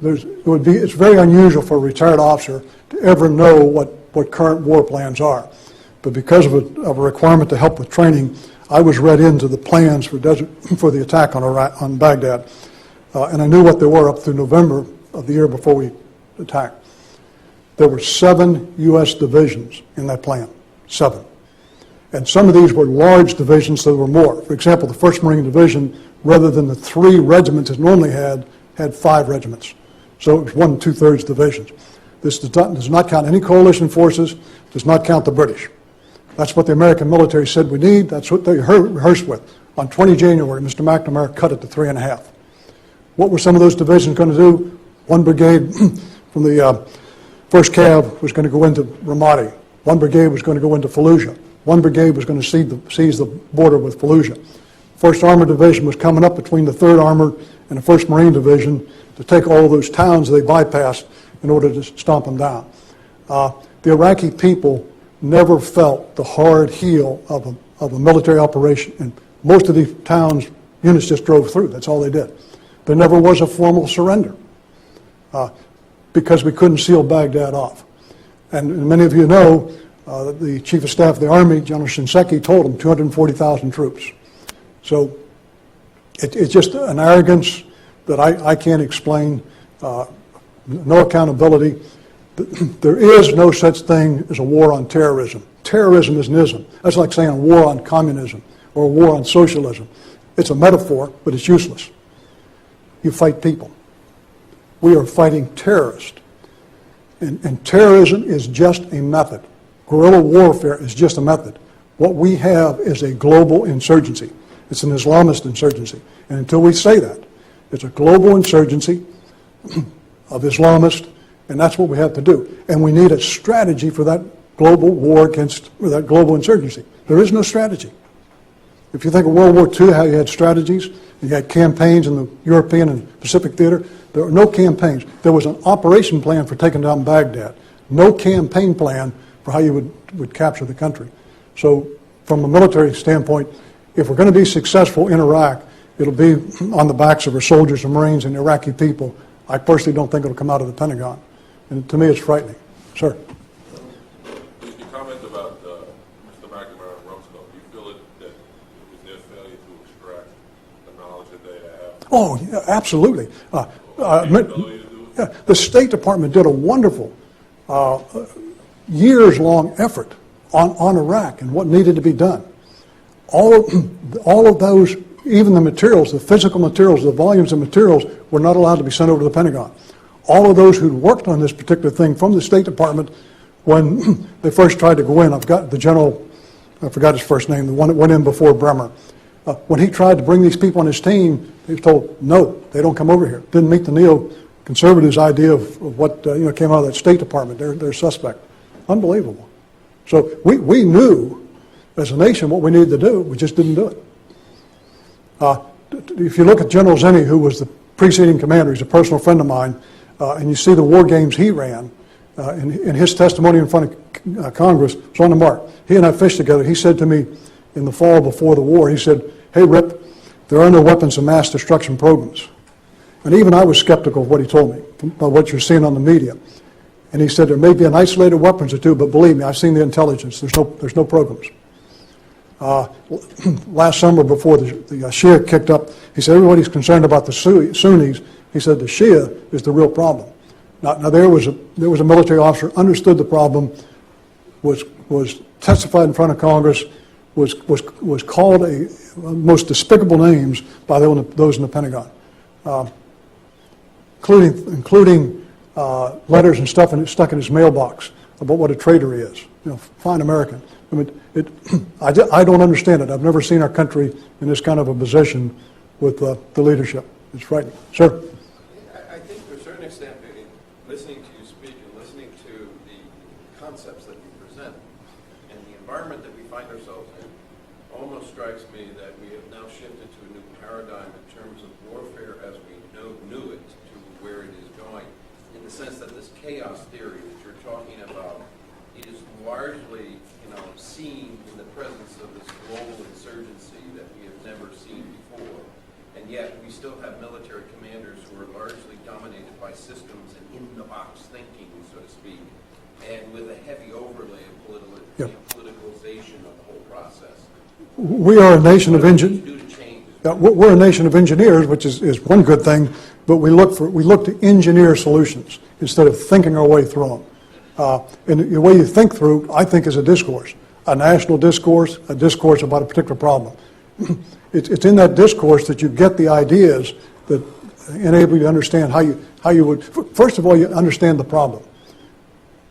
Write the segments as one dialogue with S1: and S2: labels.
S1: It's very unusual for a retired officer to ever know what current war plans are. But because of a requirement to help with training, I was read into the plans for the attack on Baghdad, and I knew what they were up through November of the year before we attacked. There were 7 U.S. divisions in that plan, 7. And some of these were large divisions, so there were more. For example, the 1st Marine Division, rather than the 3 regiments it normally had 5 regiments. So it was 1 2/3 divisions. This does not count any coalition forces, does not count the British. That's what the American military said we need. That's what they rehearsed with. On 20 January, Mr. McNamara cut it to 3.5. What were some of those divisions going to do? 1 brigade from the 1st Cav was going to go into Ramadi. 1 brigade was going to go into Fallujah. 1 brigade was going to seize the border with Fallujah. 1st Armored Division was coming up between the 3rd Armored and the 1st Marine Division to take all of those towns they bypassed in order to stomp them down. The Iraqi people never felt the hard heel of a military operation, and most of these towns, units just drove through. That's all they did. There never was a formal surrender because we couldn't seal Baghdad off. And many of you know the Chief of Staff of the Army, General Shinseki, told him 240,000 troops. So it's just an arrogance that I can't explain, no accountability. There is no such thing as a war on terrorism. Terrorism is an ism. That's like saying a war on communism or a war on socialism. It's a metaphor, but it's useless. You fight people. We are fighting terrorists. And terrorism is just a method. Guerrilla warfare is just a method. What we have is a global insurgency. It's an Islamist insurgency. And until we say that, it's a global insurgency of Islamists, and that's what we have to do. And we need a strategy for that global war or that global insurgency. There is no strategy. If you think of World War II, how you had strategies, you had campaigns in the European and Pacific theater, there were no campaigns. There was an operation plan for taking down Baghdad. No campaign plan for how you would capture the country. So from a military standpoint, if we're going to be successful in Iraq, it'll be on the backs of our soldiers and Marines and Iraqi people. I personally don't think it'll come out of the Pentagon. And to me, it's frightening. Sir?
S2: You comment about Mr. McNamara and Rumsfeld. Do you feel that it was their failure to extract the knowledge that they have?
S1: Oh, yeah, absolutely. The State Department did a wonderful years-long effort on Iraq and what needed to be done. All of those, even the materials, the physical materials, the volumes of materials were not allowed to be sent over to the Pentagon. All of those who'd worked on this particular thing from the State Department, when they first tried to go in, I've got the general, I forgot his first name, the one that went in before Bremer. When he tried to bring these people on his team, he was told, no, they don't come over here. Didn't meet the neoconservatives' idea of what came out of that State Department. They're suspect. Unbelievable. So we knew as a nation what we needed to do. We just didn't do it. If you look at General Zenny, who was the preceding commander, he's a personal friend of mine, and you see the war games he ran, in his testimony in front of Congress, it's on the mark. He and I fished together. He said to me in the fall before the war, he said, hey, Rip, there are no weapons of mass destruction programs. And even I was skeptical of what he told me, about what you're seeing on the media. And he said, there may be an isolated weapons or two, but believe me, I've seen the intelligence. There's no programs. Last summer, before the Shia kicked up, he said, everybody's concerned about the Sunnis. He said, the Shia is the real problem. Now there was a military officer, understood the problem, was testified in front of Congress, was called most despicable names by those in the Pentagon, including letters and stuff stuck in his mailbox about what a traitor he is. Fine American. I mean, I don't understand it. I've never seen our country in this kind of a position with the leadership. It's frightening. Sir?
S3: I think to a certain extent, listening to you speak and listening to the concepts that you present and the environment that we find ourselves in, almost strikes me that we have now shifted to a new paradigm in terms of warfare as we knew it to where it is going, in the sense that this chaos theory that you're talking about is largely seen in the presence of this global insurgency that we have never seen before. And yet we still have military commanders who are largely dominated by systems and in-the-box thinking, so to speak, and with a heavy overlay of
S1: Yep.
S3: politicalization of the whole process.
S1: We are a nation of
S3: What do
S1: engineers.
S3: we do to change?
S1: We're a nation of engineers, which is one good thing, but we look to engineer solutions instead of thinking our way through them. And the way you think through, I think, is a discourse, a national discourse, a discourse about a particular problem. It's in that discourse that you get the ideas that enable you to understand how you would. First of all, you understand the problem.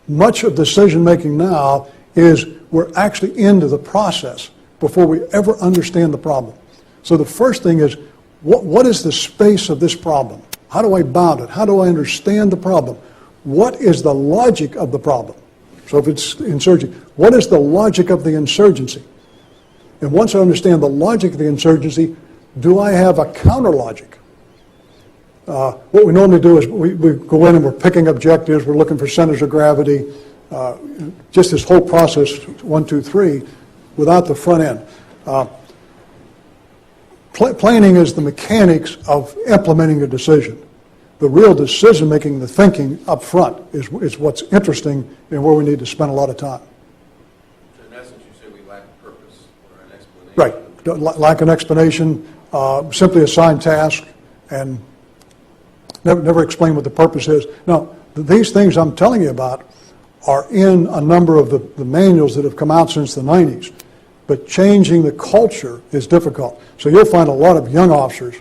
S1: Much of decision-making now is we're actually into the process before we ever understand the problem. So the first thing is, what is the space of this problem? How do I bound it? How do I understand the problem? What is the logic of the problem? So if it's insurgency, what is the logic of the insurgency? And once I understand the logic of the insurgency, do I have a counter logic? What we normally do is we go in and we're picking objectives, we're looking for centers of gravity, just this whole process, 1, 2, 3, without the front end. Planning is the mechanics of implementing a decision. The real decision-making, the thinking up front is what's interesting and where we need to spend a lot of time.
S3: So in essence, you say we lack purpose or an explanation.
S1: Right. Lack an explanation, simply assign task, and never explain what the purpose is. Now, these things I'm telling you about are in a number of the manuals that have come out since the 90s. But changing the culture is difficult. So you'll find a lot of young officers.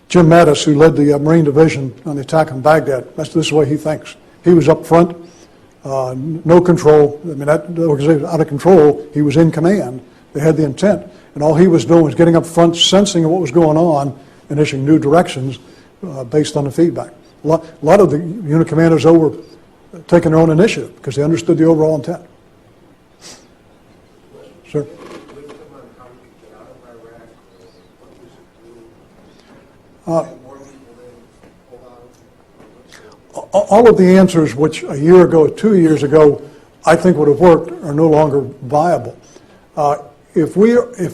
S1: Jim Mattis, who led the Marine Division on the attack on Baghdad, this is the way he thinks. He was up front, no control. That organization was out of control. He was in command. They had the intent. And all he was doing was getting up front, sensing what was going on, and issuing new directions based on the feedback. A lot of the unit commanders, though, were taking their own initiative because they understood the overall intent. Sir? All of the answers which a year ago, 2 years ago, I think would have worked are no longer viable. If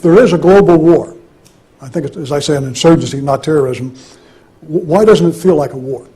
S1: there is a global war, I think it's, as I say, an insurgency, not terrorism, why doesn't it feel like a war?